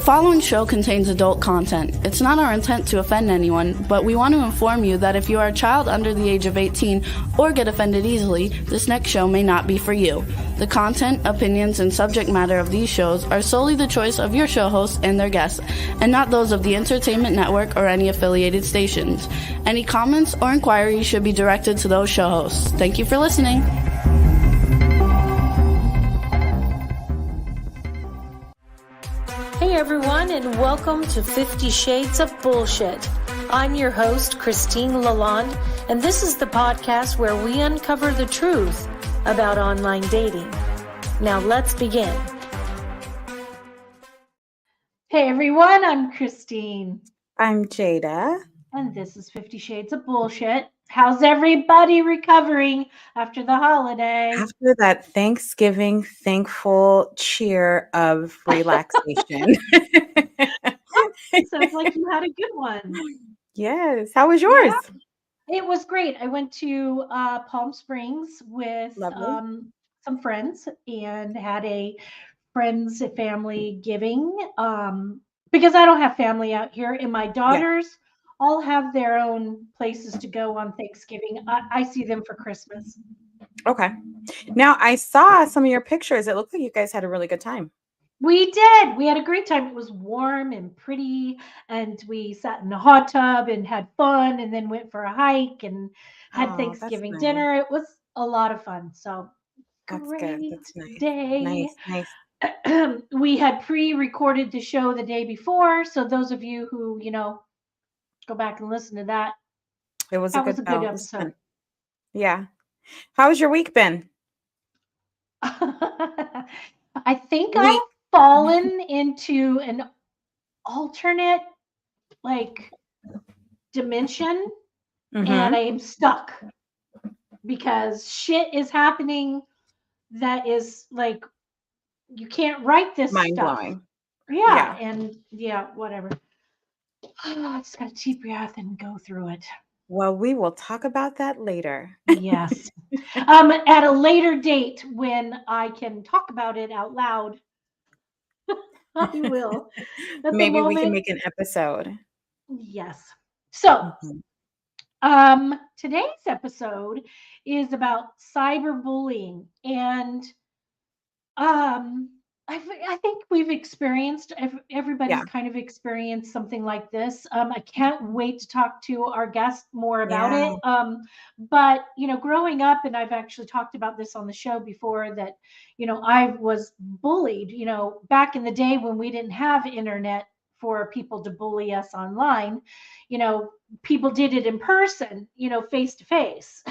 following show contains adult content. It's not our intent to offend anyone, but we want to inform you that if you are a child under the age of 18 or get offended easily, this next show may not be for you. The content, opinions, and subject matter of these shows are solely the choice of your show hosts and their guests, and not those of the Entertainment Network or any affiliated stations. Any comments or inquiries should be directed to those show hosts. Thank you for listening. Hey everyone, and welcome to 50 Shades of Bullshit. I'm your host, Christine Lalonde, and this is the podcast where we uncover the truth about online dating. Now let's begin. Hey everyone, I'm Christine. I'm Jada. And this is 50 Shades of Bullshit. How's everybody recovering after the holiday? After that Thanksgiving thankful cheer of relaxation. Sounds like you had a good one. Yes. How was yours? Yeah, it was great. I went to Palm Springs with some friends and had a friends family giving because I don't have family out here, and my daughters all have their own places to go on Thanksgiving. I see them for Christmas. Okay. Now, I saw some of your pictures. It looked like you guys had a really good time. We did. We had a great time. It was warm and pretty, and we sat in a hot tub and had fun, and then went for a hike and had Thanksgiving dinner. It was a lot of fun. So that's great good. That's nice. Day. Nice. We had pre-recorded the show the day before, so those of you who, go back and listen to that. It was a good episode. Yeah. How's your week been? I think I've fallen into an alternate dimension, and I am stuck because shit is happening that is you can't write this mind-blowing. Yeah, and whatever. I just got to deep breath and go through it. Well, we will talk about that later. Yes. At a later date when I can talk about it out loud. I will. Maybe we can make an episode. Yes. So, today's episode is about cyberbullying, and I think we've experienced, everybody's kind of experienced something like this. I can't wait to talk to our guest more about it. But, growing up, and I've actually talked about this on the show before, that, I was bullied, back in the day when we didn't have internet for people to bully us online. People did it in person, face to face.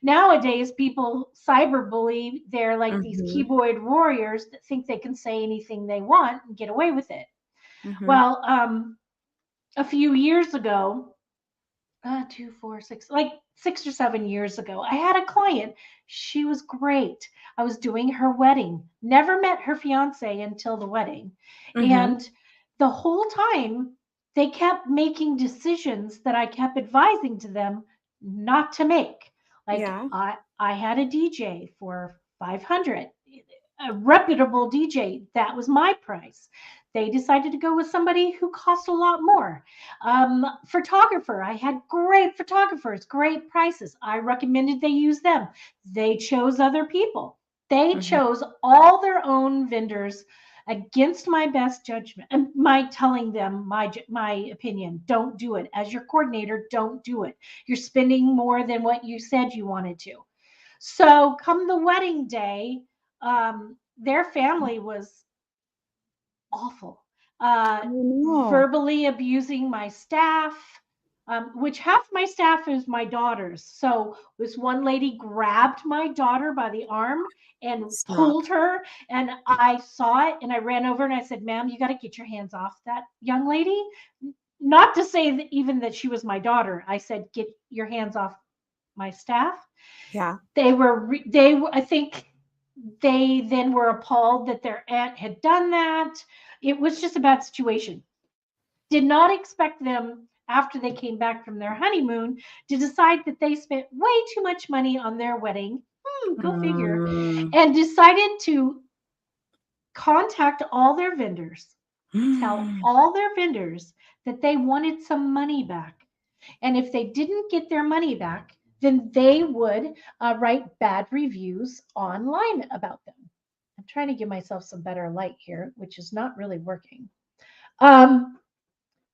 Nowadays, people cyberbully. They're like these keyboard warriors that think they can say anything they want and get away with it. Well, a few years ago, 6 or 7 years ago, I had a client. She was great. I was doing her wedding. Never met her fiance until the wedding. And the whole time, they kept making decisions that I kept advising to them not to make. I had a DJ for $500, a reputable DJ. That was my price. They decided to go with somebody who cost a lot more. Photographer, I had great photographers, great prices. I recommended they use them. They chose other people. They chose all their own vendors against my best judgment, and my telling them my opinion. Don't do it. As your coordinator, don't do it. You're spending more than what you said you wanted to. So come the wedding day, their family was awful. Verbally abusing my staff, which half my staff is my daughters. So this one lady grabbed my daughter by the arm and pulled her, and I saw it, and I ran over and I said, "Ma'am, you got to get your hands off that young lady." Not to say that even that she was my daughter. I said, "Get your hands off my staff." Yeah. I think they then were appalled that their aunt had done that. It was just a bad situation. Did not expect them, after they came back from their honeymoon, to decide that they spent way too much money on their wedding. Go figure. And decided to contact all their vendors tell all their vendors that they wanted some money back. And if they didn't get their money back, then they would write bad reviews online about them. I'm trying to give myself some better light here, which is not really working.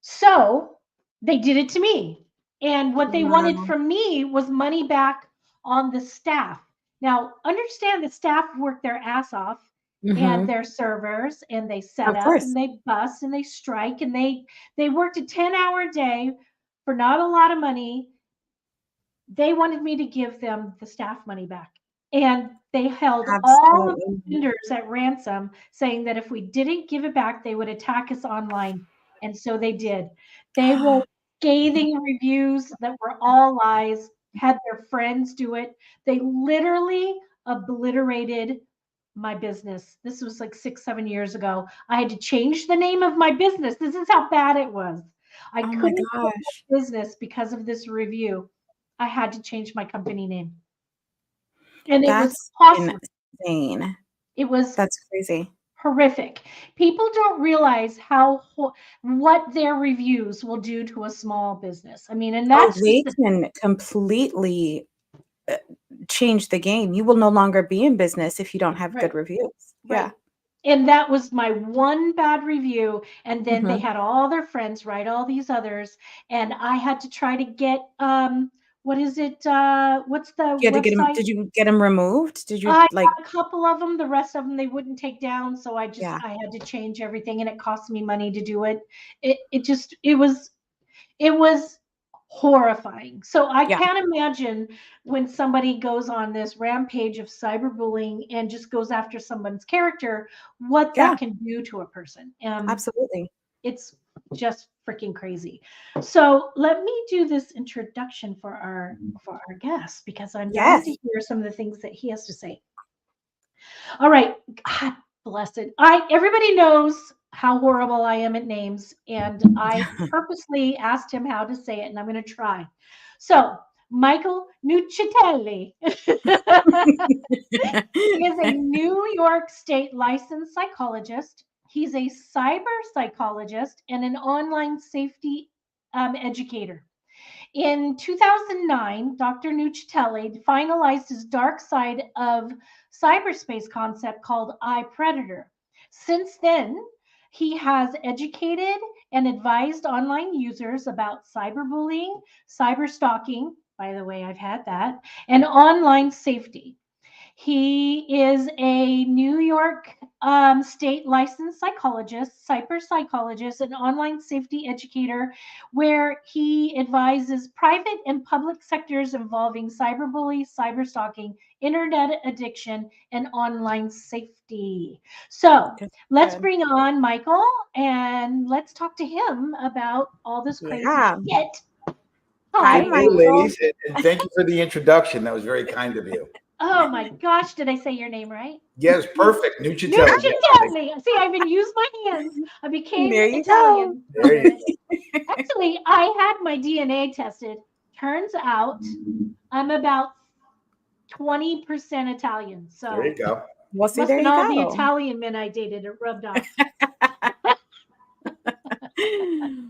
So they did it to me. And what they wanted Wow. from me was money back on the staff. Now, understand the staff work their ass off and Mhm. their servers, and they set Of up and course. they bust and they strike, and they worked a 10-hour day for not a lot of money. They wanted me to give them the staff money back. And they held all of Absolutely. the vendors at ransom, saying that if we didn't give it back, they would attack us online. And so they did. They wrote scathing reviews that were all lies, had their friends do it. They literally obliterated my business. This was like 6, 7 years ago. I had to change the name of my business. This is how bad it was. I Oh my couldn't get gosh. my business because of this review. I had to change my company name. And it was That's awesome. insane. It was That's crazy. horrific. People don't realize how what their reviews will do to a small business. I mean, and Oh, that's just they can completely change the game. You will no longer be in business if you don't have right, good reviews. Yeah. right. And that was my one bad review. And then they Mhm. had all their friends write all these others. And I had to try to get what is it? What's the You had to get 'em website? did you get them removed? Did you, I like got a couple of them. The rest of them they wouldn't take down, so yeah. I had to change everything, and it cost me money to do it. It was horrifying. So I Yeah. can't imagine when somebody goes on this rampage of cyberbullying and just goes after someone's character, what Yeah. that can do to a person. Absolutely. It's just freaking crazy. So let me do this introduction for our guest because I'm dying to Yes. hear some of the things that he has to say. All right. God bless it. Everybody knows how horrible I am at names, and I purposely asked him how to say it, and I'm going to try. So, Michael Nuccitelli. He is a New York State licensed psychologist. He's a cyber psychologist and an online safety educator. In 2009, Dr. Nuccitelli finalized his dark side of cyberspace concept called iPredator. Since then, he has educated and advised online users about cyberbullying, cyberstalking, by the way, I've had that, and online safety. He is a New York state licensed psychologist, cyber psychologist, and online safety educator, where he advises private and public sectors involving cyberbullying, cyberstalking, internet addiction, and online safety. So That's let's good. bring on Michael and let's talk to him about all this crazy Yeah. shit. Hi, Hi. Hello, Michael. ladies, and thank you for the introduction. That was very kind of you. Oh my gosh, did I say your name right? Yes, perfect. Nuccitelli. Yes, thank Nuccitelli. See, I even used my hands. I became There you go. Italian. you. There you Actually, I had my DNA tested. Turns out I'm about 20% Italian. go. There you So go. Well, see, must there have been you all the go. Italian men I dated. It rubbed off.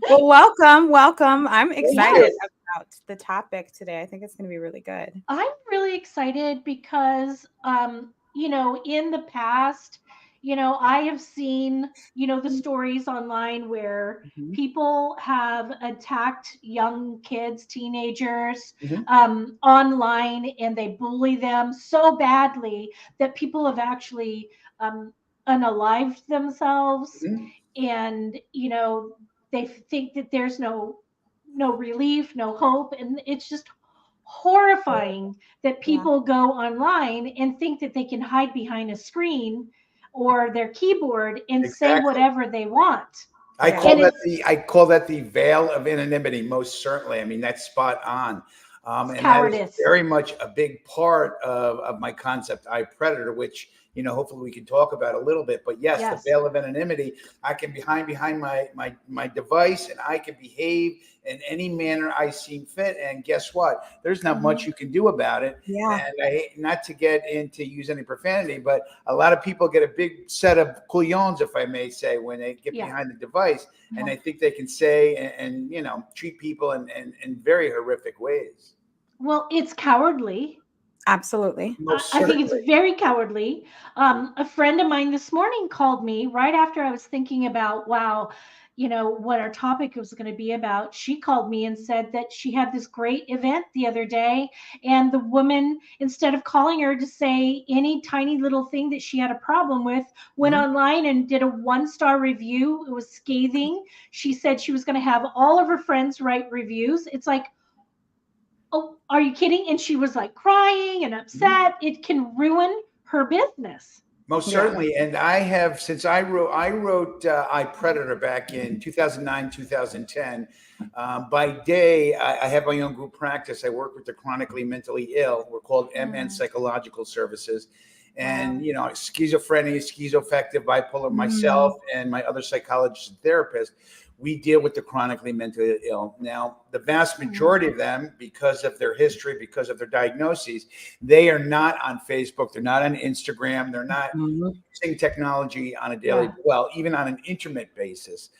Well, welcome, welcome. I'm Thank excited Yes. you. about the topic today. I think it's going to be really good. I'm really excited because, in the past, I have seen, the stories online where Mhm. people have attacked young kids, teenagers, Mhm. online, and they bully them so badly that people have actually unalived themselves, Mhm. and they think that there's no relief, no hope, and it's just horrifying that Yeah. people go online and think that they can hide behind a screen or their keyboard and say Exactly. whatever they want. I Yeah. call And that it's the I call that the veil of anonymity. Most certainly. I mean, that's spot on, and that is cowardice. very much a big part of my concept, I Predator, which hopefully we can talk about a little bit. But yes, Yes. the veil of anonymity, I can be behind my device, and I can behave in any manner I seem fit. And guess what? There's not much you can do about it. Yeah. And I hate not to get into use any profanity, but a lot of people get a big set of couillons, if I may say, when they get behind the device, and they think they can say and treat people in very horrific ways. Well, it's cowardly. Absolutely. I think it's very cowardly. A friend of mine this morning called me right after I was thinking about, wow, what our topic was going to be about. She called me and said that she had this great event the other day. And the woman, instead of calling her to say any tiny little thing that she had a problem with, went online and did a 1-star review. It was scathing. She said she was going to have all of her friends write reviews. It's like, oh, are you kidding? And she was like crying and upset. It can ruin her business. Most certainly. And I have, since I wrote iPredator back in 2009, 2010. By day, I have my own group practice. I work with the chronically mentally ill. We're called MN Psychological Services. And, schizophrenia, schizoaffective, bipolar, myself, and my other psychologists and therapists, we deal with the chronically mentally ill. Now, the vast majority of them, because of their history, because of their diagnoses, they are not on Facebook. They're not on Instagram. They're not using technology on a daily, well, even on an intermittent basis.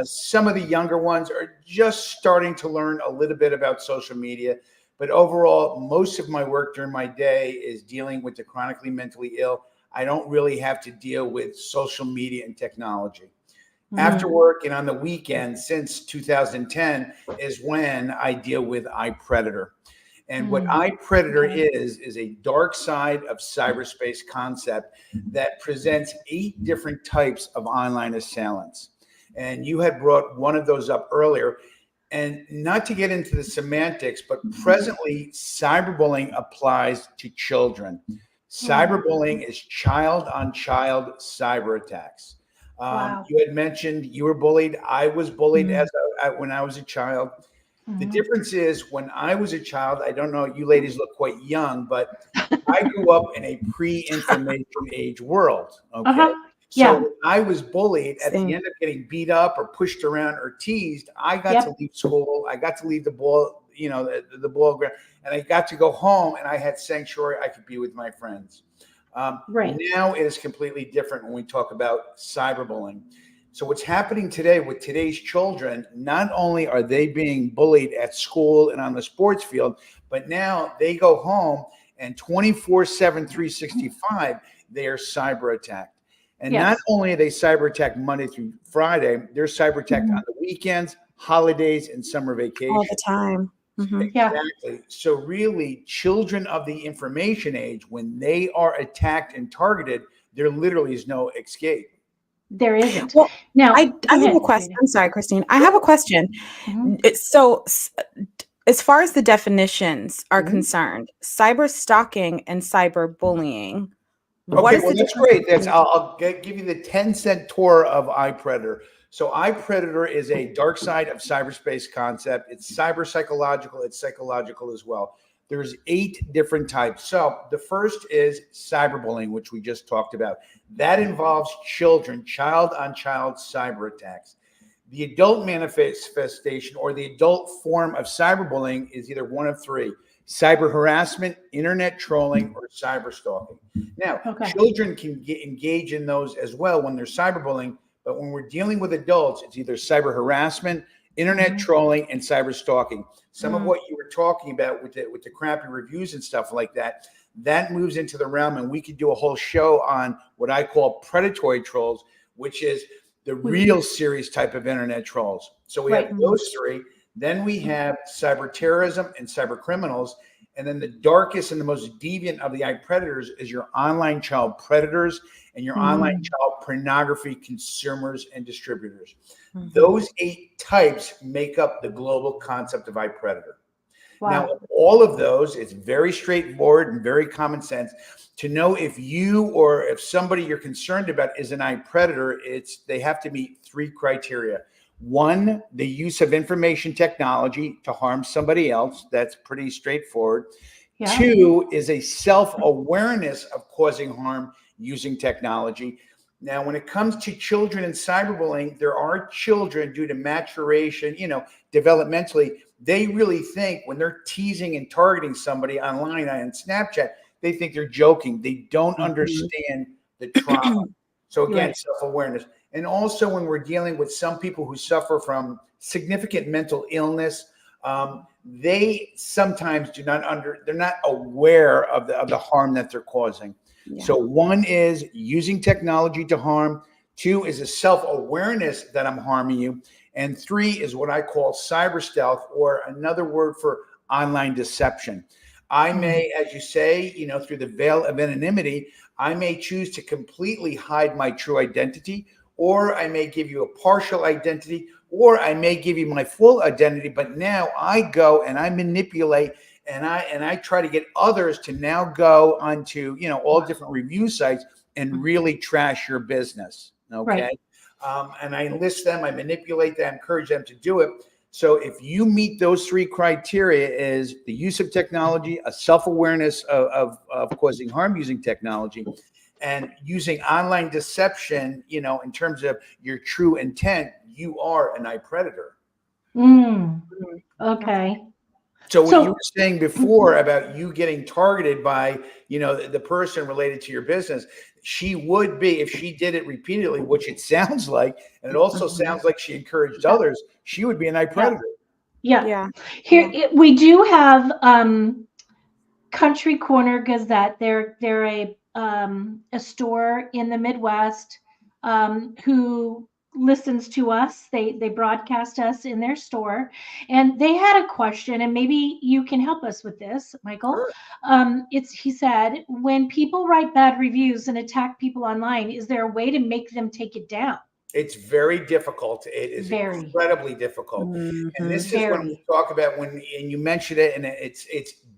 Some of the younger ones are just starting to learn a little bit about social media. But overall, most of my work during my day is dealing with the chronically mentally ill. I don't really have to deal with social media and technology. After work and on the weekend since 2010 is when I deal with iPredator. And what iPredator is a dark side of cyberspace concept that presents 8 different types of online assailants. And you had brought one of those up earlier. And not to get into the semantics, but presently cyberbullying applies to children. Cyberbullying is child-on-child cyber attacks. You had mentioned you were bullied. I was bullied when I was a child. The difference is when I was a child, I don't know, you ladies look quite young, but I grew up in a pre-information age world. Okay. So when I was bullied, at the end of getting beat up or pushed around or teased, I got to leave school. I got to leave the ball, the ball ground, and I got to go home, and I had sanctuary. I could be with my friends. Now it is completely different when we talk about cyberbullying. So what's happening today with today's children, not only are they being bullied at school and on the sports field, but now they go home and 24/7, 365, they are cyber attacked. And not only are they cyber attacked Monday through Friday, they're cyber attacked on the weekends, holidays, and summer vacations. All the time. Exactly. So really, children of the information age, when they are attacked and targeted, there literally is no escape. There isn't. Well, now, I have a question. I'm sorry, Christine. I have a question. So as far as the definitions are concerned, cyber stalking and cyber bullying. Okay, well, that's great. I'll give you the 10-cent tour of iPredator. So iPredator is a dark side of cyberspace concept. It's cyber psychological. It's psychological as well. There's 8 different types. So the first is cyberbullying, which we just talked about. That involves children, child-on-child cyber attacks. The adult manifestation or the adult form of cyberbullying is either one of 3. Cyber harassment, internet trolling, or cyber stalking. Now, children can engage in those as well when they're cyberbullying, but when we're dealing with adults, it's either cyber harassment, internet trolling, and cyber stalking. Some of what you were talking about with the crappy reviews and stuff like that, that moves into the realm, and we could do a whole show on what I call predatory trolls, which is the real serious type of internet trolls. So we have those 3. Then we have cyber terrorism and cyber criminals. And then the darkest and the most deviant of the iPredators is your online child predators and your online child pornography consumers and distributors. Those 8 types make up the global concept of iPredator. Now, all of those, it's very straightforward and very common sense. To know if you or if somebody you're concerned about is an iPredator, they have to meet 3 criteria. 1, the use of information technology to harm somebody else. That's pretty straightforward. 2 is a self-awareness of causing harm using technology. Now, when it comes to children and cyberbullying, there are children due to maturation, developmentally, they really think when they're teasing and targeting somebody online on Snapchat, they think they're joking. They don't understand the trauma. So again, self-awareness. And also when we're dealing with some people who suffer from significant mental illness, they sometimes they're not aware of the harm that they're causing. Yeah. So one is using technology to harm. Two is a self-awareness that I'm harming you. And three is what I call cyber stealth, or another word for online deception. I may, as you say, through the veil of anonymity, I may choose to completely hide my true identity, or I may give you a partial identity, or I may give you my full identity. But now I go and I manipulate and I try to get others to now go onto, all different review sites and really trash your business. Okay. Right. And I enlist them, I manipulate them, encourage them to do it. So if you meet those three criteria, is the use of technology, a self-awareness of causing harm using technology, and using online deception, in terms of your true intent, you are an predator. Okay. So what you were saying before about you getting targeted by, the person related to your business, she would be, if she did it repeatedly, which it sounds like, and it also sounds like she encouraged others, she would be an predator. Yeah. Here we do have Country Corner Gazette. They're a store in the Midwest who listens to us. They broadcast us in their store, and they had a question, and maybe you can help us with this, Michael. Sure. He said, when people write bad reviews and attack people online, is there a way to make them take it down? It's very difficult. It is incredibly difficult. And this is when we talk about and you mentioned it, and it's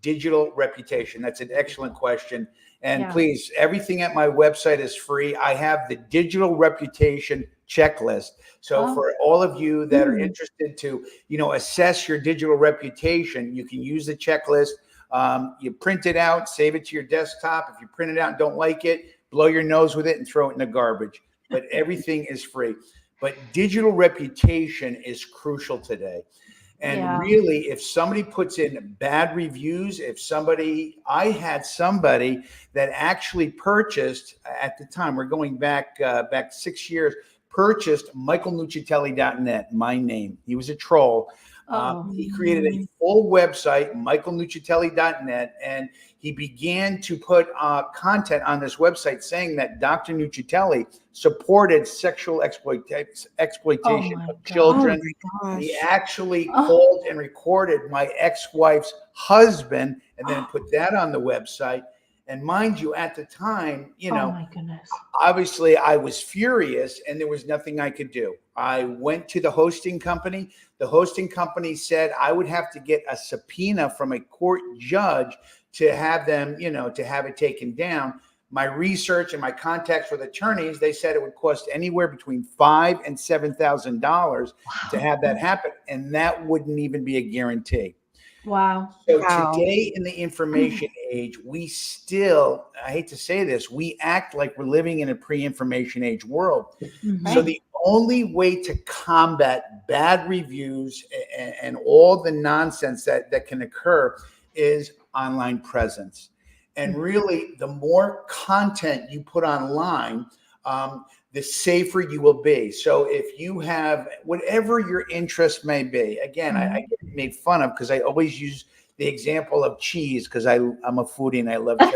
digital reputation. That's an excellent question. And please, everything at my website is free. I have the digital reputation checklist. So for all of you that are interested to, assess your digital reputation, you can use the checklist. You print it out, save it to your desktop. If you print it out and don't like it, blow your nose with it and throw it in the garbage. But everything is free. But digital reputation is crucial today. And really, if somebody puts in bad reviews, I had somebody that actually purchased at the time, we're going back 6 years, purchased michaelnuccitelli.net, my name. He was a troll. He created a full website, michaelnuccitelli.net, and he began to put content on this website saying that Dr. Nuccitelli supported sexual exploitation of children. He actually called and recorded my ex-wife's husband and then put that on the website. And mind you, at the time, my goodness. Obviously I was furious and there was nothing I could do. I went to the hosting company. The hosting company said I would have to get a subpoena from a court judge to have them, to have it taken down. My research and my contacts with attorneys, they said it would cost anywhere between $5,000 and $7,000 to have that happen. And that wouldn't even be a guarantee. Wow. So today in the information age, we still, I hate to say this, we act like we're living in a pre-information age world. So the only way to combat bad reviews and all the nonsense that can occur is online presence. And really, the more content you put online, the safer you will be. So if you have whatever your interest may be, again, I get made fun of because I always use the example of cheese because I'm a foodie and I love cheese.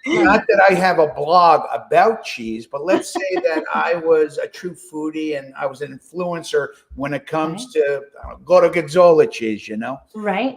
Not that I have a blog about cheese, but let's say that I was a true foodie and I was an influencer when it comes to Gorgonzola cheese, Right.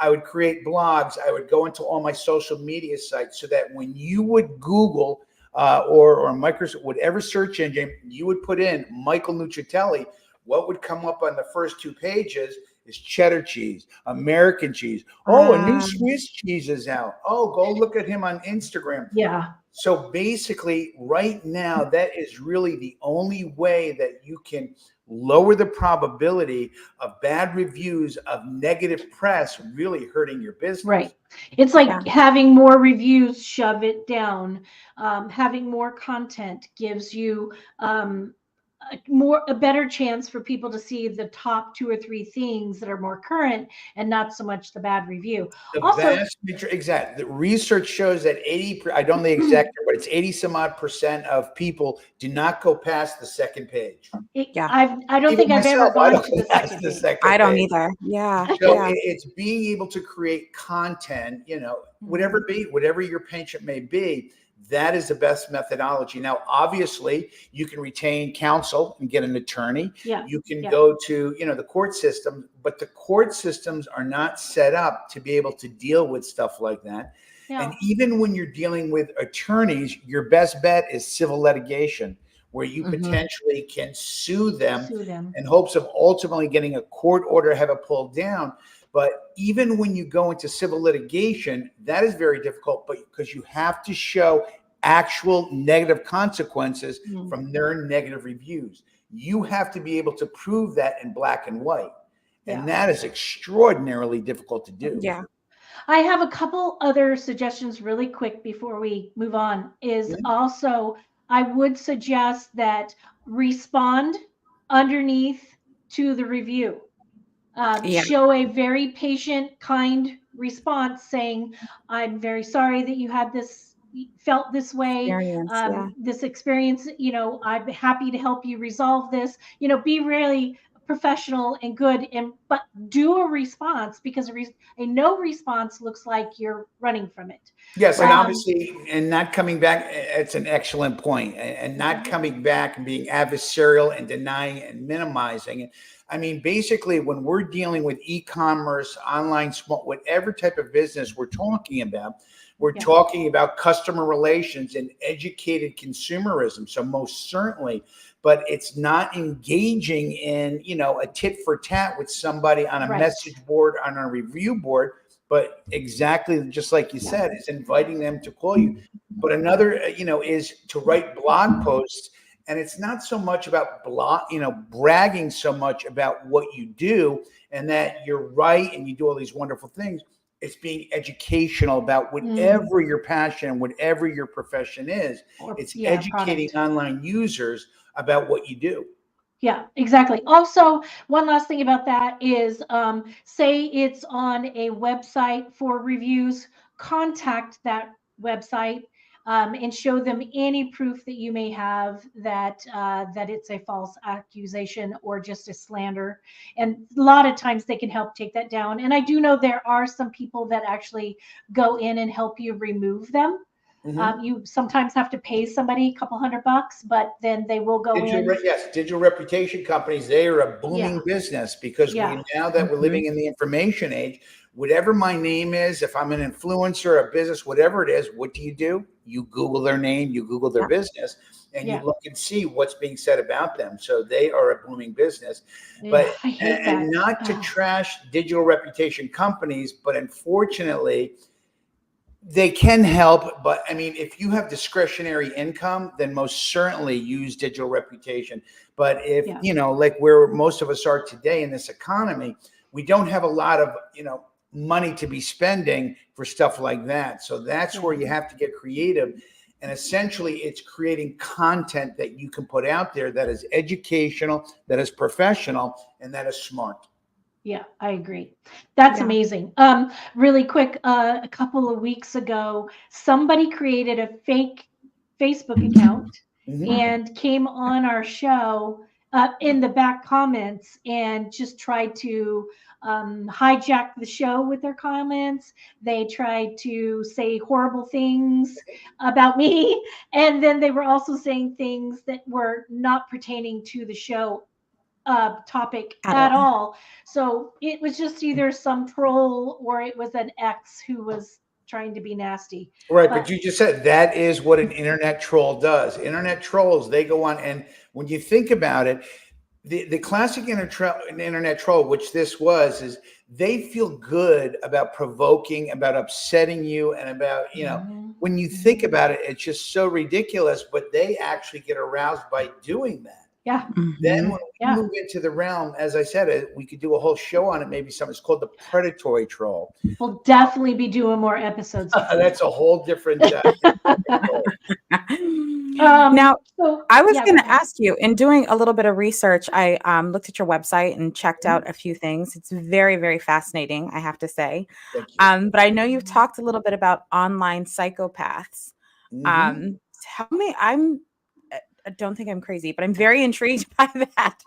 I would create blogs. I would go into all my social media sites so that when you would Google or Microsoft, whatever search engine you would put in Michael Nuccitelli, what would come up on the first two pages is cheddar cheese, American cheese. Oh, a new Swiss cheese is out. Oh, go look at him on Instagram. Yeah. So basically, right now, that is really the only way that you can lower the probability of bad reviews, of negative press really hurting your business. Right. It's like having more reviews, shove it down. Having more content gives you a better chance for people to see the top 2 or 3 things that are more current and not so much the bad review. The research shows that 80, I don't know the exact number, but it's 80 some odd % of people do not go past the second page. I don't think I've ever gone to the second page. I don't either. Yeah. So it's being able to create content, whatever your penchant may be. That is the best methodology. Now, obviously, you can retain counsel and get an attorney. Yeah. You can go to, the court system, but the court systems are not set up to be able to deal with stuff like that. Yeah. And even when you're dealing with attorneys, your best bet is civil litigation, where you potentially can sue them in hopes of ultimately getting a court order, have it pulled down. But even when you go into civil litigation, that is very difficult, but because you have to show actual negative consequences from their negative reviews. You have to be able to prove that in black and white. And that is extraordinarily difficult to do. Yeah. I have a couple other suggestions really quick before we move on. Also, I would suggest that respond underneath to the review. Show a very patient, kind response saying, I'm very sorry that you had felt this way, this experience, I'm happy to help you resolve this, be really professional and good, but do a response, because a no response looks like you're running from it. Yes, and obviously, and not coming back, it's an excellent point, and not coming back and being adversarial and denying and minimizing it. I mean, basically, when we're dealing with e-commerce, online, small, whatever type of business we're talking about, we're talking about customer relations and educated consumerism. So most certainly, but it's not engaging in, a tit for tat with somebody on a message board, on a review board, but exactly just like you said, is inviting them to call you. But another, is to write blog posts. And it's not so much about bragging so much about what you do and that you're right and you do all these wonderful things. It's being educational about whatever your passion, whatever your profession is. It's educating online users about what you do. Yeah, exactly. Also, one last thing about that is, say it's on a website for reviews, contact that website. And show them any proof that you may have that it's a false accusation or just a slander. And a lot of times they can help take that down. And I do know there are some people that actually go in and help you remove them. You sometimes have to pay somebody a couple $100, but then they will go in. Yes, digital reputation companies, they are a booming business, because now that we're living in the information age, whatever my name is, if I'm an influencer, a business, whatever it is, what do? You Google their name, you Google their business, and you look and see what's being said about them. So they are a booming business. But and not to trash digital reputation companies, but unfortunately, they can help. But I mean, if you have discretionary income, then most certainly use digital reputation. But if, like where most of us are today in this economy, we don't have a lot of, money to be spending for stuff like that. So that's where you have to get creative. And essentially, it's creating content that you can put out there that is educational, that is professional, and that is smart. Yeah, I agree. That's amazing. Really quick, a couple of weeks ago, somebody created a fake Facebook account and came on our show in the back comments and just tried to hijack the show with their comments. They tried to say horrible things about me. And then they were also saying things that were not pertaining to the show topic at all. So it was just either some troll or it was an ex who was trying to be nasty. Right. But you just said that is what an internet troll does. Internet trolls, they go on. And when you think about it, the classic internet troll, which this was, is they feel good about provoking, about upsetting you, and about, when you think about it, it's just so ridiculous, but they actually get aroused by doing that. Yeah. Then when we move into the realm, as I said, we could do a whole show on it, maybe something. It's called the predatory troll. We'll definitely be doing more episodes. That's a whole different. Now, so, I was yeah, going go to ahead. ask you, in doing a little bit of research, I looked at your website and checked out a few things. It's very, very fascinating, I have to say. Thank you. But I know you've talked a little bit about online psychopaths. Tell me, I don't think I'm crazy, but I'm very intrigued by that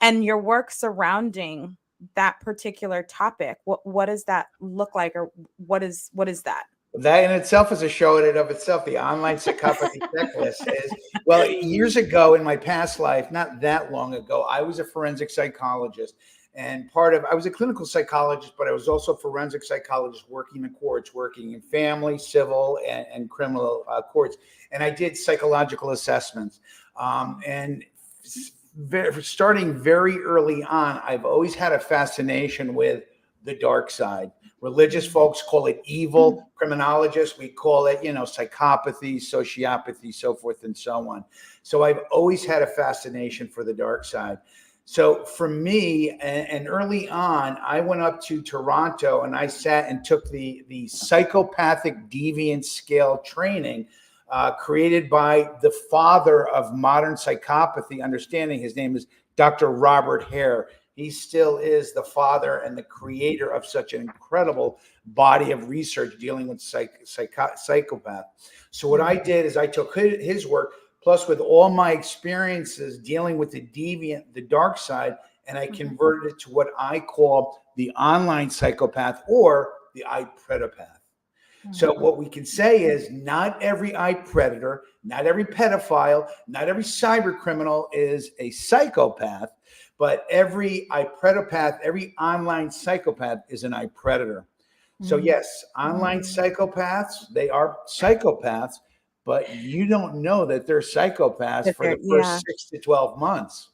and your work surrounding that particular topic. What does that look like, or what is that? That in itself is a show in and of itself. The online psychopathy checklist is, well, years ago in my past life, not that long ago, I was a forensic psychologist. And I was a clinical psychologist, but I was also a forensic psychologist working in courts, working in family, civil, and criminal courts. And I did psychological assessments. And starting very early on, I've always had a fascination with the dark side. Religious folks call it evil. Criminologists, we call it, psychopathy, sociopathy, so forth and so on. So I've always had a fascination for the dark side. So for me, and early on, I went up to Toronto and I sat and took the psychopathic deviant scale training created by the father of modern psychopathy understanding. His name is Dr. Robert Hare. He still is the father and the creator of such an incredible body of research dealing with psychopath. So what I did is I took his work, plus with all my experiences dealing with the deviant, the dark side, and I converted it to what I call the online psychopath or the predapath. So what we can say is not every predator, not every pedophile, not every cyber criminal is a psychopath, but every predapath, every online psychopath is an predator. So yes, online psychopaths, they are psychopaths, but you don't know that they're psychopaths for the first 6 to 12 months.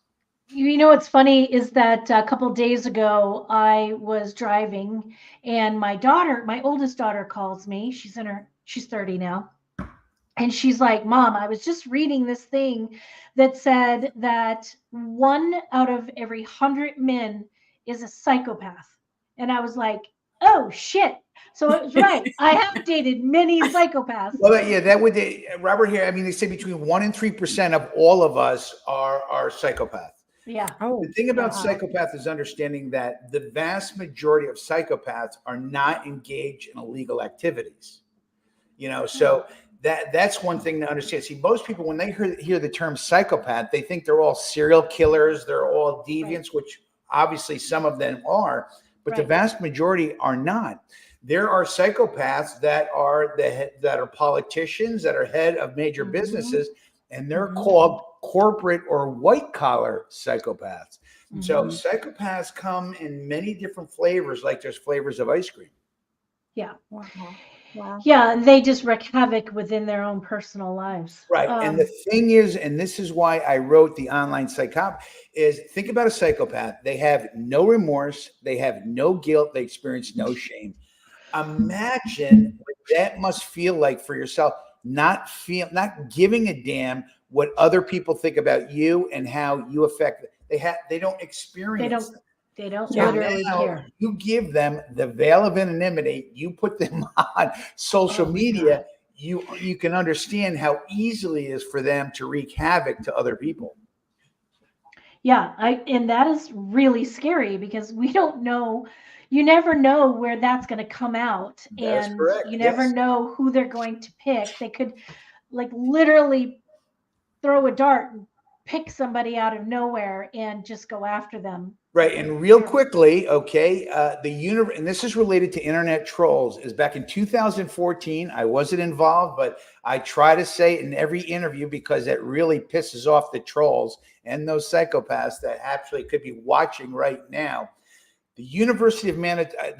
What's funny is that a couple days ago, I was driving and my oldest daughter calls me. She's 30 now. And she's like, Mom, I was just reading this thing that said that 1 out of every 100 men is a psychopath. And I was like, oh, shit. So it was right. I have dated many psychopaths. Well, yeah, that would Robert here. I mean, they say between 1% and 3% of all of us are psychopaths. Yeah. The thing about psychopath is understanding that the vast majority of psychopaths are not engaged in illegal activities. So that's one thing to understand. See, most people, when they hear the term psychopath, they think they're all serial killers, they're all deviants, which obviously some of them are, but the vast majority are not. There are psychopaths that are politicians, that are head of major businesses, and they're called corporate or white collar psychopaths. So psychopaths come in many different flavors, like there's flavors of ice cream. Yeah. Wow. Yeah, and they just wreak havoc within their own personal lives. Right. And the thing is, and this is why I wrote the online psychopath, is think about a psychopath. They have no remorse. They have no guilt. They experience no shame. Imagine what that must feel like for yourself, not giving a damn what other people think about you and how you affect them. They don't experience that. They don't So literally care. You give them the veil of anonymity. You put them on social media. You can understand how easily it is for them to wreak havoc to other people. Yeah, and that is really scary because we don't know. You never know where that's going to come out, That's and correct. you never know who they're going to pick. They could, literally throw a dart and pick somebody out of nowhere and just go after them. Right. And real quickly, okay, and this is related to internet trolls, is back in 2014. I wasn't involved, but I try to say it in every interview because it really pisses off the trolls and those psychopaths that actually could be watching right now. The University of Manitoba,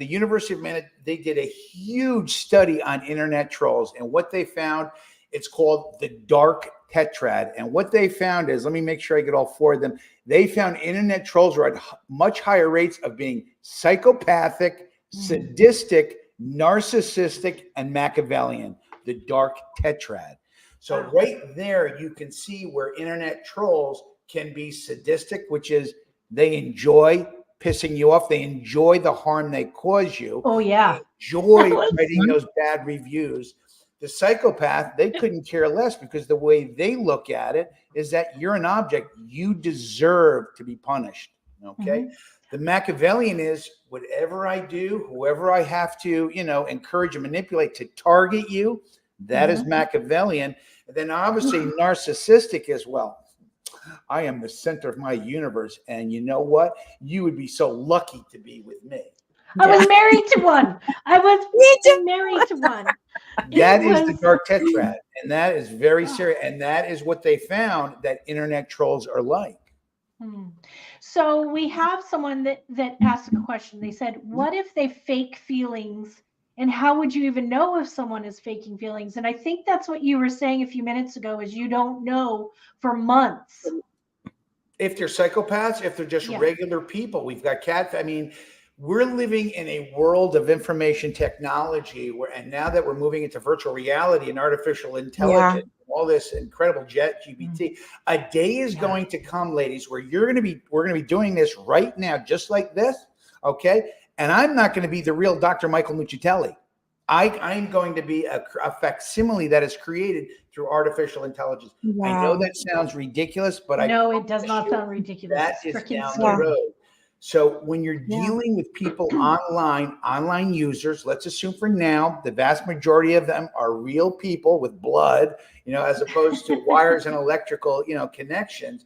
they did a huge study on internet trolls. And what they found It's called the dark tetrad. And what they found is, let me make sure I get all four of them. They found internet trolls are at much higher rates of being psychopathic, sadistic, narcissistic, and Machiavellian, the dark tetrad. So right there, you can see where internet trolls can be sadistic, which is they enjoy pissing you off. They enjoy the harm they cause you. Oh, yeah. They enjoy writing those bad reviews. The psychopath, they couldn't care less because the way they look at it is that you're an object. You deserve to be punished. Okay. The Machiavellian is whatever I do, whoever I have to, encourage and manipulate to target you. That is Machiavellian. And then obviously narcissistic as well. I am the center of my universe. And you know what? You would be so lucky to be with me. I was married to one. I was married to one. That is the dark tetrad. And that is very serious. And that is what they found that internet trolls are like. So we have someone that asked a question. They said, what if they fake feelings? And how would you even know if someone is faking feelings? And I think that's what you were saying a few minutes ago, is you don't know for months. If they're psychopaths, if they're just regular people. We've got we're living in a world of information technology and now that we're moving into virtual reality and artificial intelligence, all this incredible GPT, a day is going to come, ladies, where we're going to be doing this right now, just like this. Okay. And I'm not going to be the real Dr. Michael Muccitelli. I'm going to be a facsimile that is created through artificial intelligence. Wow. I know that sounds ridiculous, but no, it does not sound ridiculous. That is down the road. So when you're dealing with people online users, let's assume for now, the vast majority of them are real people with blood, as opposed to wires and electrical, connections.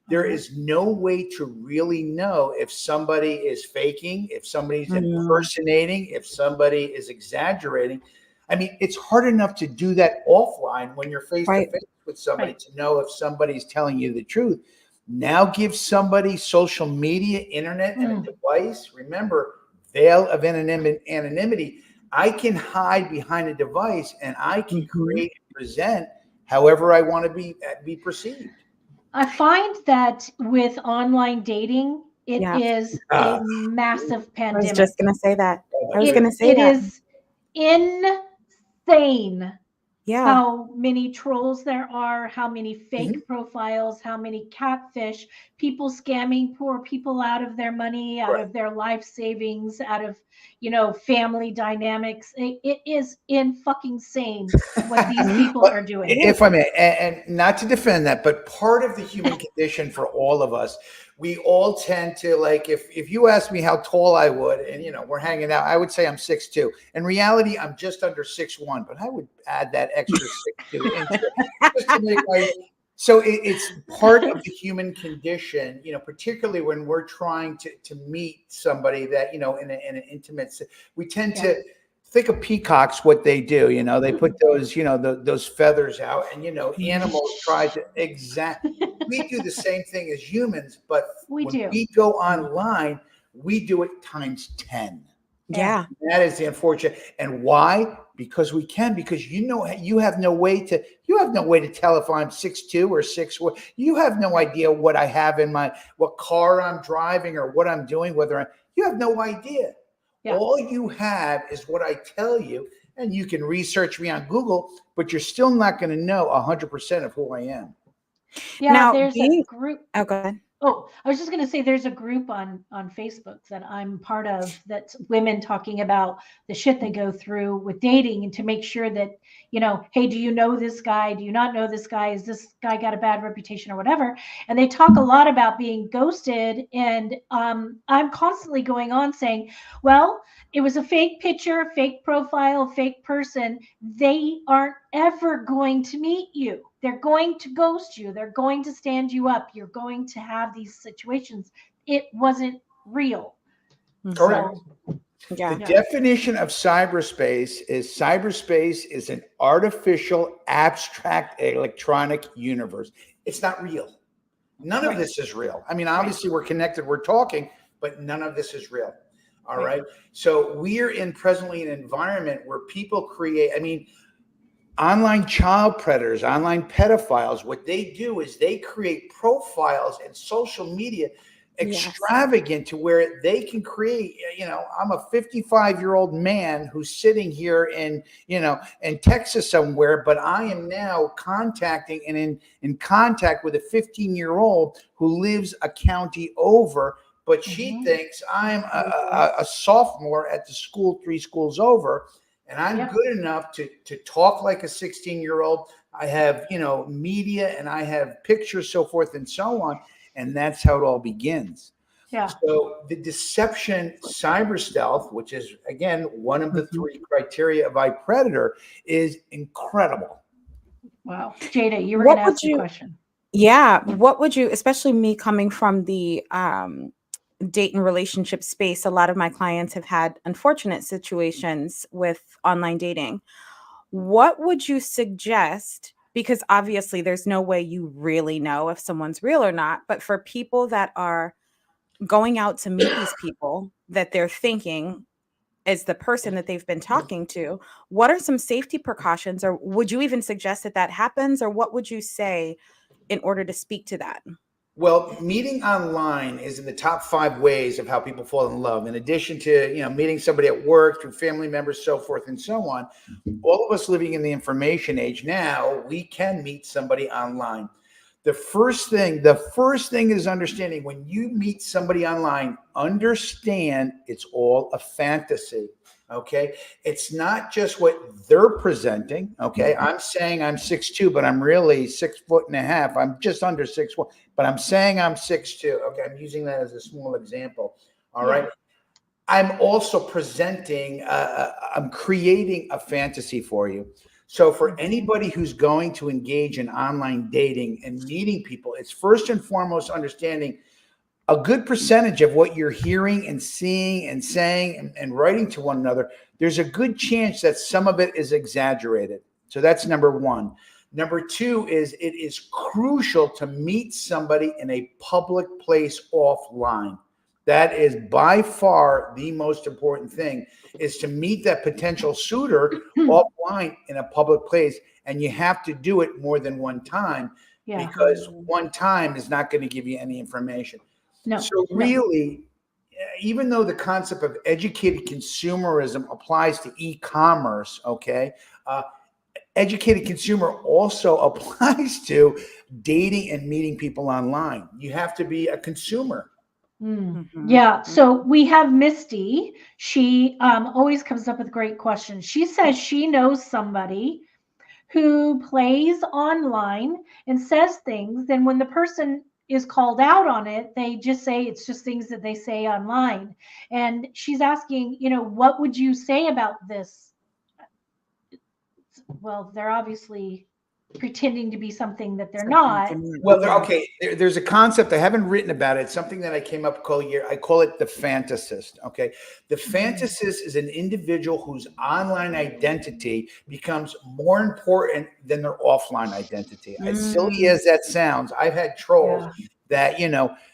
There is no way to really know if somebody is faking, if somebody's impersonating, if somebody is exaggerating. I mean, it's hard enough to do that offline when you're face to face with somebody to know if somebody's telling you the truth. Now give somebody social media, internet, and a device. Remember, veil of anonymity. I can hide behind a device and I can create and present however I want to be perceived. I find that with online dating, it is a massive pandemic. I was just going to say that. It is insane. How many trolls there are, how many fake profiles, how many catfish, people scamming poor people out of their money, out of their life savings, out of, family dynamics. It is fucking insane what these people are doing. If I may, and not to defend that, but part of the human condition for all of us, we all tend to, like, if you ask me how tall I would, and we're hanging out, I would say I'm 6'2". In reality, I'm just under 6'1", but I would add that extra 6'2" into just to make so it's part of the human condition, particularly when we're trying to meet somebody that, in an intimate, we tend to think of peacocks, what they do, they put those, those feathers out and, animals try to we do the same thing as humans, but when we go online, we do it times 10. Yeah. That is the unfortunate. And why? Because we can, because you have no way to tell if I'm 6'2" or 6'1". You have no idea what I have in what car I'm driving or what I'm doing, you have no idea. Yeah. All you have is what I tell you, and you can research me on Google, but you're still not going to know 100% of who I am. Yeah, now, there's a group. Oh, go ahead. Oh, I was just going to say there's a group on Facebook that I'm part of that's women talking about the shit they go through with dating, and to make sure that, hey, do you know this guy? Do you not know this guy? Is this guy got a bad reputation or whatever? And they talk a lot about being ghosted. And I'm constantly going on saying, well, it was a fake picture, fake profile, fake person. They aren't ever going to meet you. They're going to ghost you. They're going to stand you up. You're going to have these situations. It wasn't real. Correct. So, the definition of cyberspace is an artificial, abstract, electronic universe. It's not real. None of this is real. I mean, obviously we're connected, we're talking, but none of this is real. All right. So we're presently an environment where people create, online child predators, online pedophiles, what they do is they create profiles and social media extravagant to where they can create, I'm a 55-year-old man who's sitting here in Texas somewhere, but I am now contacting and in contact with a 15-year-old who lives a county over, but she thinks I'm a sophomore at the school 3 schools over. And I'm good enough to talk like a 16-year-old. I have, media, and I have pictures, so forth and so on. And that's how it all begins. Yeah. So the deception cyber stealth, which is, again, one of the 3 criteria of iPredator, is incredible. Wow. Jada, you were going to ask a question. Yeah. What would you, especially me coming from the date and relationship space, a lot of my clients have had unfortunate situations with online dating. What would you suggest? Because obviously there's no way you really know if someone's real or not, but for people that are going out to meet these people that they're thinking is the person that they've been talking to, what are some safety precautions, or would you even suggest that happens, or what would you say in order to speak to that? Well, meeting online is in the top 5 ways of how people fall in love. In addition to, meeting somebody at work, through family members, so forth and so on, all of us living in the information age now, we can meet somebody online. The first thing is understanding when you meet somebody online, understand it's all a fantasy. Okay. It's not just what they're presenting. Okay. I'm saying I'm 6'2", but I'm really 6'1.5". I'm just under 6'1", but I'm saying I'm 6'2". Okay. I'm using that as a small example. All right. I'm also presenting, I'm creating a fantasy for you. So for anybody who's going to engage in online dating and meeting people, it's first and foremost understanding a good percentage of what you're hearing and seeing and saying and writing to one another. There's a good chance that some of it is exaggerated. So that's number 1. Number 2 is it is crucial to meet somebody in a public place offline. That is by far the most important thing, is to meet that potential suitor offline in a public place. And you have to do it more than one time, because one time is not going to give you any information. No. So really, even though the concept of educated consumerism applies to e-commerce, okay, educated consumer also applies to dating and meeting people online. You have to be a consumer. Yeah. So we have Misty. She always comes up with great questions. She says she knows somebody who plays online and says things. Then when the person is called out on it, they just say it's just things that they say online. And she's asking, what would you say about this? Well, they're obviously pretending to be something that they're not. Well, okay, there's a concept, I haven't written about it. It's something that I came up I call it the fantasist. Okay. The fantasist is an individual whose online identity becomes more important than their offline identity. As silly as that sounds, I've had trolls that,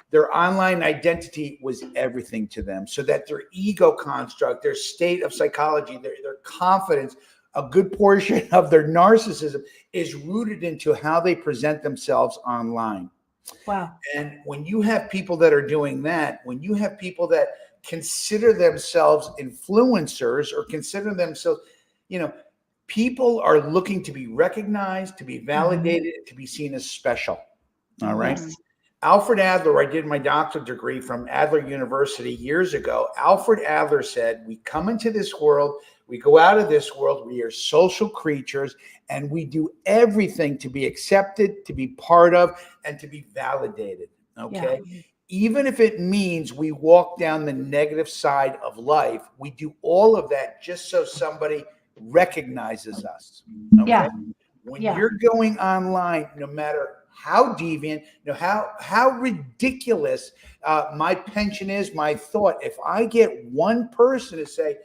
their online identity was everything to them, so that their ego construct, their state of psychology, their confidence, a good portion of their narcissism is rooted into how they present themselves online. Wow. And when you have people that are doing that, when you have people that consider themselves influencers or consider themselves, people are looking to be recognized, to be validated, to be seen as special. All right. Yes. Alfred Adler, I did my doctorate degree from Adler University years ago. Alfred Adler said, we come into this world, we go out of this world, we are social creatures, and we do everything to be accepted, to be part of, and to be validated. Okay. Yeah. Even if it means we walk down the negative side of life, we do all of that just so somebody recognizes us. Okay. Yeah. When you're going online, no matter how deviant, how ridiculous my pension is, my thought, if I get one person to say,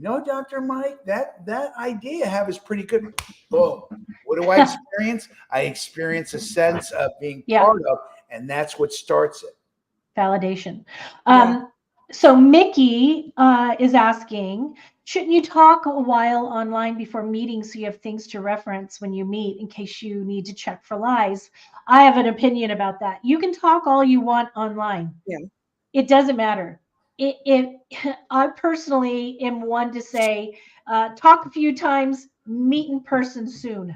Dr. Mike, that idea I have is pretty good. Boom. What do I experience? I experience a sense of being part of, and that's what starts it. Validation. So Mickey is asking, shouldn't you talk a while online before meeting so you have things to reference when you meet in case you need to check for lies? I have an opinion about that. You can talk all you want online. Yeah. It doesn't matter. I personally am one to say, talk a few times, meet in person soon,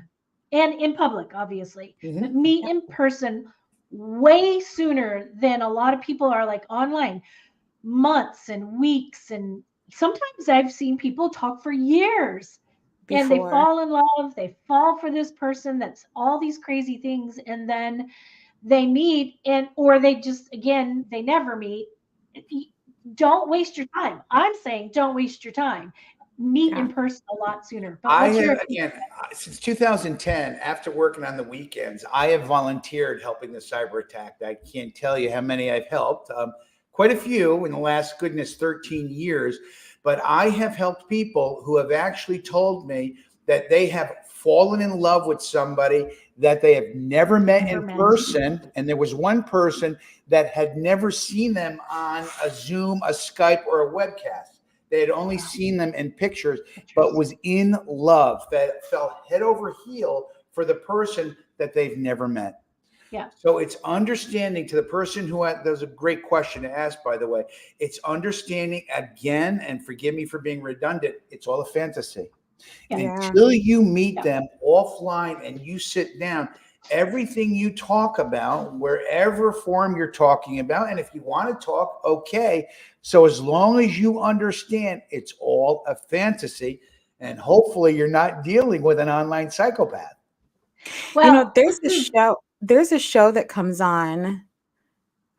and in public, obviously, but Mhm. meet in person way sooner than a lot of people are like online, months and weeks. And sometimes I've seen people talk for years and they Before. fall in love, they fall for this person that's all these crazy things, and then they meet, and or they just, again, they never meet. Don't waste your time. I'm saying don't waste your time. Meet Yeah. in person a lot sooner. But I what's your have, opinion? again, since 2010, after working on the weekends, I have volunteered helping the cyber attack. I can't tell you how many I've helped. Quite a few in the last, goodness, 13 years. But I have helped people who have actually told me that they have fallen in love with somebody that they have never met Never in met. person. And there was one person that had never seen them on a Zoom, a Skype, or a webcast. They had only seen them in pictures, but was in love, that fell head over heel for the person that they've never met. Yeah. So it's understanding, to the person who had, that was a great question to ask, by the way. It's understanding again, and forgive me for being redundant, it's all a fantasy. Yeah. Until you meet Yeah. them offline and you sit down, everything you talk about, wherever forum you're talking about, and if you want to talk, okay. So as long as you understand it's all a fantasy, and hopefully you're not dealing with an online psychopath. Well, There's a show that comes on.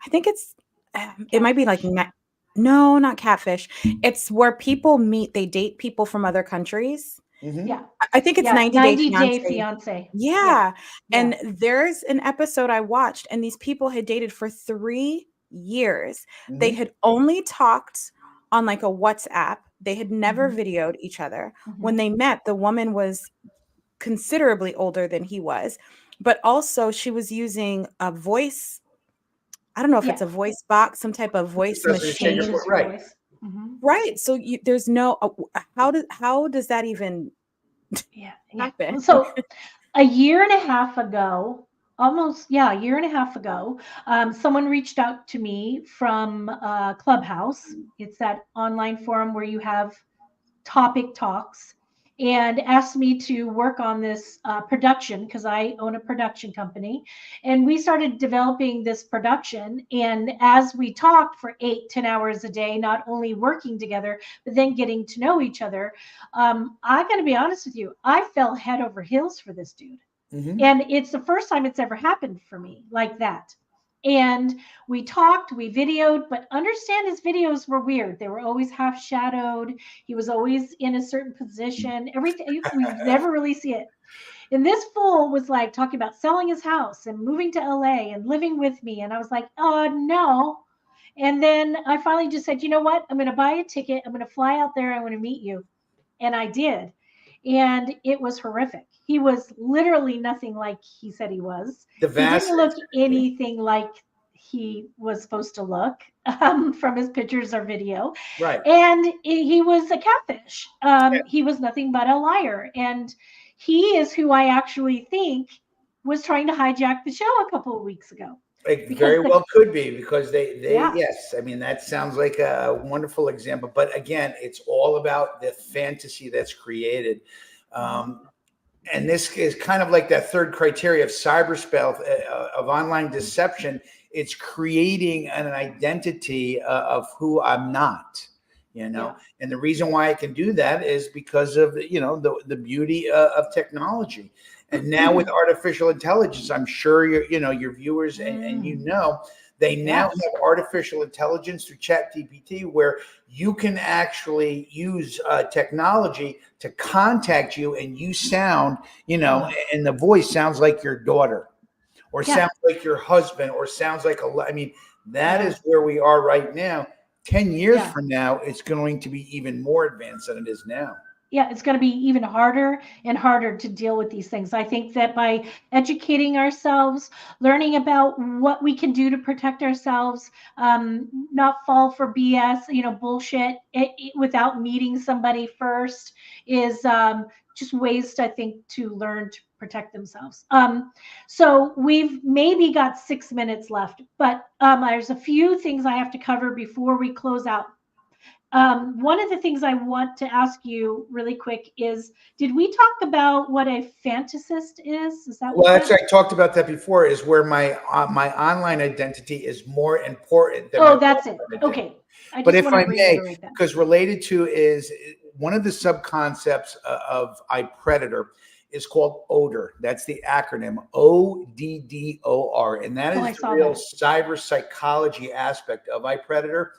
I think it might be like Catfish. no, not Catfish. It's where people meet, they date people from other countries. Mhm. Yeah. I think it's Yeah. 90 Day 90-Day Fiance. Fiance. Yeah. Yeah. Yeah. And there's an episode I watched, and these people had dated for 3 years. They Mhm. had only talked on like a WhatsApp. They had never Mhm. videoed each other. When Mhm. they met, the woman was considerably older than he was, but also she was using a voice. I don't know if Yeah. it's a voice box, some type of Just voice doesn't change your machine. voice. Changes your Right. voice. Mhm. Right. So there's no how does that even Yeah. Yeah. happen? So a year and a half ago, almost, yeah, a year and a half ago, someone reached out to me from Clubhouse. It's that online forum where you have topic talks, and asked me to work on this production because I own a production company. And we started developing this production. And as we talked for 8-10 hours a day, not only working together, but then getting to know each other, I got to be honest with you, I fell head over heels for this dude. Mhm. And it's the first time it's ever happened for me like that. And we talked, we videoed, but understand his videos were weird. They were always half shadowed. He was always in a certain position. Everything, we never really see it. And this fool was like talking about selling his house and moving to LA and living with me. And I was like, oh, no. And then I finally just said, you know what? I'm going to buy a ticket. I'm going to fly out there. I'm going to meet you. And I did. And it was horrific. He was literally nothing like he said he was. The He vast, didn't look anything like he was supposed to look from his pictures or video. right. And he was a catfish. He was nothing but a liar. And he is who I actually think was trying to hijack the show a couple of weeks ago. It Because very well could be, because they yeah. yes, I mean, that sounds like a wonderful example. But again, it's all about the fantasy that's created. Um, and this is kind of like that third criteria of cyberspell, of online deception. It's creating an identity of who I'm not, Yeah. and the reason why I can do that is because of the beauty of technology. And now with artificial intelligence, I'm sure your viewers and they now Yes. have artificial intelligence through ChatGPT, where you can actually use technology to contact you, and you sound, and the voice sounds like your daughter, or Yeah. sounds like your husband, or sounds like I mean, that Yeah. is where we are right now. 10 years Yeah. from now, it's going to be even more advanced than it is now. yeah, it's going to be even harder and harder to deal with these things. I think that by educating ourselves, learning about what we can do to protect ourselves, not fall for BS, bullshit without meeting somebody first is just ways, I think, to learn to protect themselves. So we've maybe got 6 minutes left, but there's a few things I have to cover before we close out. One of the things I want to ask you really quick is, did we talk about what a fantasist is? Is that Well, what actually, I talked about that before. Is where my online identity is more important than my Oh, that's it. offline identity. Okay. I But just if want I to may, reiterate that. because related to is one of the subconcepts of iPredator is called ODDOR. That's the acronym ODDOR, and that Oh, I is the saw real that. cyber psychology aspect of iPredator.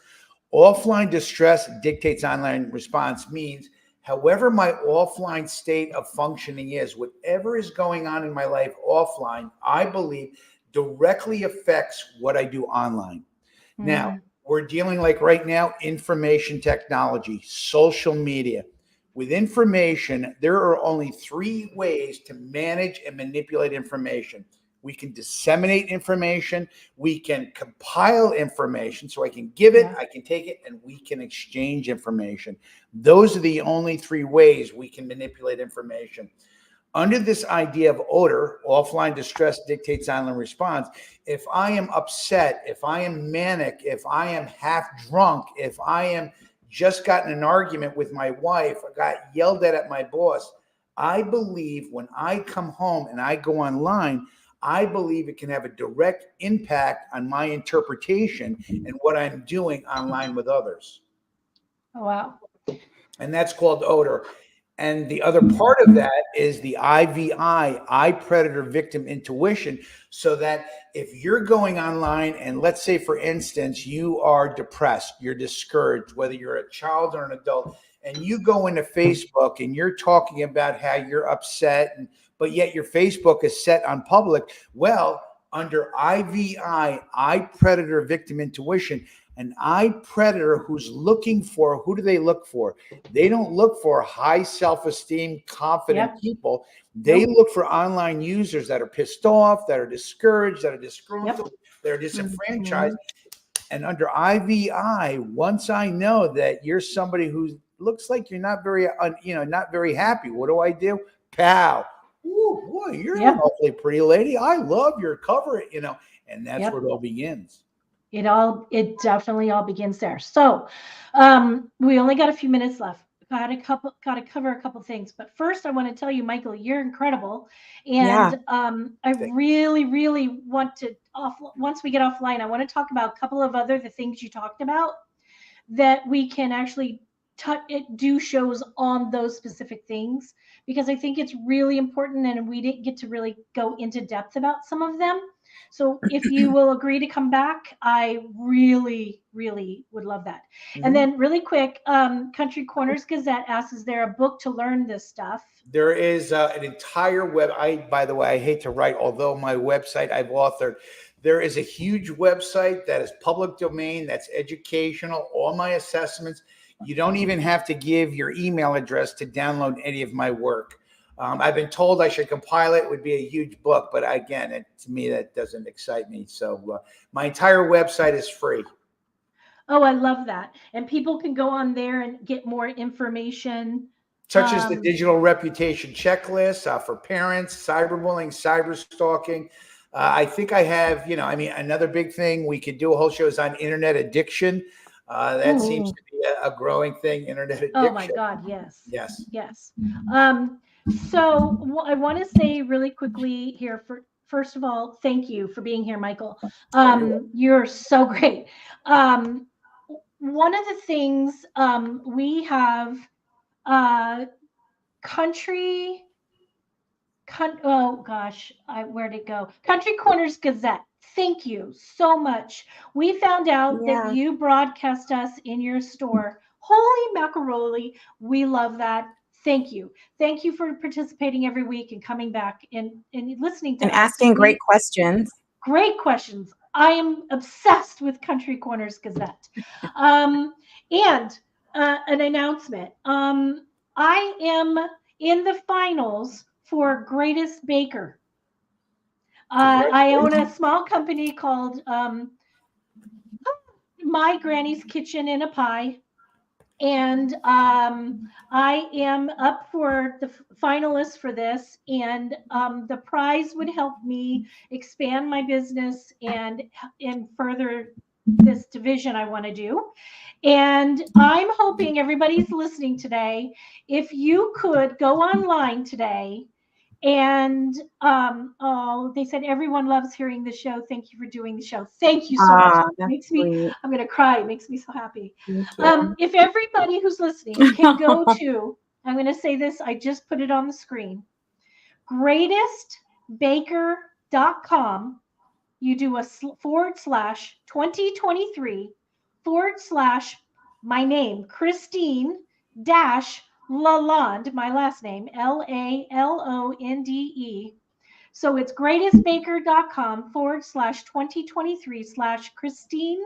Offline distress dictates online response means however my offline state of functioning is, whatever is going on in my life offline, I believe directly affects what I do online. Now, we're dealing like right now, information technology, social media. With information, there are only 3 ways to manage and manipulate information. We can disseminate information, we can compile information, so I can give it, Yeah. I can take it, and we can exchange information. Those are the only 3 ways we can manipulate information. Under this idea of ODDOR, offline distress dictates online response, if I am upset, if I am manic, if I am half drunk, if I am just got in an argument with my wife, I got yelled at my boss, I believe when I come home and I go online, I believe it can have a direct impact on my interpretation and what I'm doing online with others. Oh, wow. And that's called ODDOR. And the other part of that is the IVI, eye predator victim intuition, so that if you're going online and let's say, for instance, you are depressed, you're discouraged, whether you're a child or an adult, and you go into Facebook and you're talking about how you're upset, but yet your Facebook is set on public. Well, under IVI, eye predator victim intuition, an eye predator who's looking for, who do they look for? They don't look for high self-esteem, confident people. They look for online users that are pissed off, that are discouraged, that are disgruntled, that are disenfranchised. And under IVI, once I know that you're somebody who looks like you're not very, not very happy, what do? Pow. Ooh, boy, you're an awfully pretty lady. I love your cover, and that's where it all begins. It definitely all begins there. So we only got a few minutes left. Got to cover a couple things. But first I want to tell you, Michael, you're incredible. And I really, really want to once we get offline, I want to talk about a couple of the things you talked about that we can actually do shows on those specific things, because I think it's really important and we didn't get to really go into depth about some of them. So if you will agree to come back, I really, really would love that. And then really quick, Country Corners Gazette asks, is there a book to learn this stuff? There is an entire by the way, I hate to write, although my website I've authored, there is a huge website that is public domain, that's educational, all my assessments. You don't even have to give your email address to download any of my work. I've been told I should compile it. It would be a huge book, but again, to me, that doesn't excite me. So my entire website is free. Oh, I love that. And people can go on there and get more information. Such as the digital reputation checklist for parents, cyberbullying, cyber stalking. I think I have, another big thing we could do a whole show is on internet addiction. That seems to be a growing thing, internet addiction. Oh my God, yes. Yes. Yes. So I want to say really quickly here, first of all, thank you for being here, Michael. You're so great. One of the things we have where'd it go? Country Corners Gazette. Thank you so much. We found out that you broadcast us in your store. Holy macaroni. We love that. Thank you. Thank you for participating every week and coming back and listening to us. And asking great questions. Great questions. I am obsessed with Country Corners Gazette. And an announcement. I am in the finals for Greatest Baker. I own a small company called My Granny's Kitchen in a Pie. And I am up for the finalists for this. And the prize would help me expand my business and further this division I want to do. And I'm hoping everybody's listening today. If you could go online today and they said everyone loves hearing the show. Thank you for doing the show. Thank you so much. It makes me, I'm going to cry. It makes me so happy. If everybody who's listening can go to, I'm going to say this, I just put it on the screen, greatestbaker.com. You do a /2023 / my name, Christine Lalonde, my last name, Lalonde. So it's greatestbaker.com / 2023 / Christine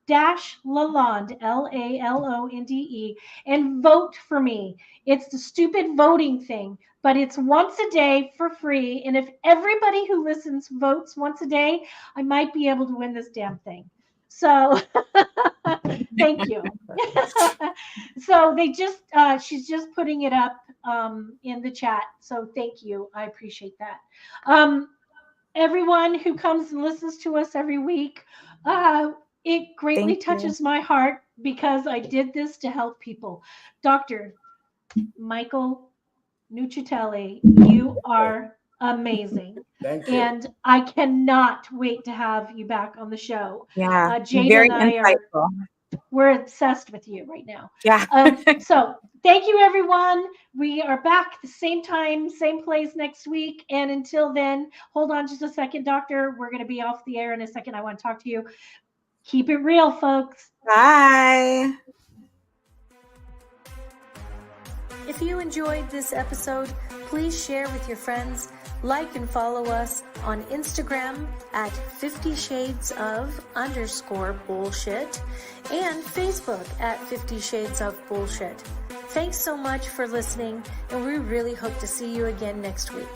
Lalonde, Lalonde, and vote for me. It's the stupid voting thing, but it's once a day for free. And if everybody who listens votes once a day, I might be able to win this damn thing. So thank you. So they just, she's just putting it up in the chat. So thank you. I appreciate that. Everyone who comes and listens to us every week, it greatly touches my heart because I did this to help people. Dr. Michael Nuccitelli, you are amazing. Thank you. And I cannot wait to have you back on the show. Yeah, Jada very and I insightful. we're obsessed with you right now. Yeah. So thank you, everyone. We are back the same time, same place next week. And until then, hold on just a second, Doctor. We're going to be off the air in a second. I want to talk to you. Keep it real, folks. Bye. If you enjoyed this episode, please share with your friends, like and follow us on Instagram at 50 Shades of _bullshit and Facebook at 50 Shades of Bullshit. Thanks so much for listening, and we really hope to see you again next week.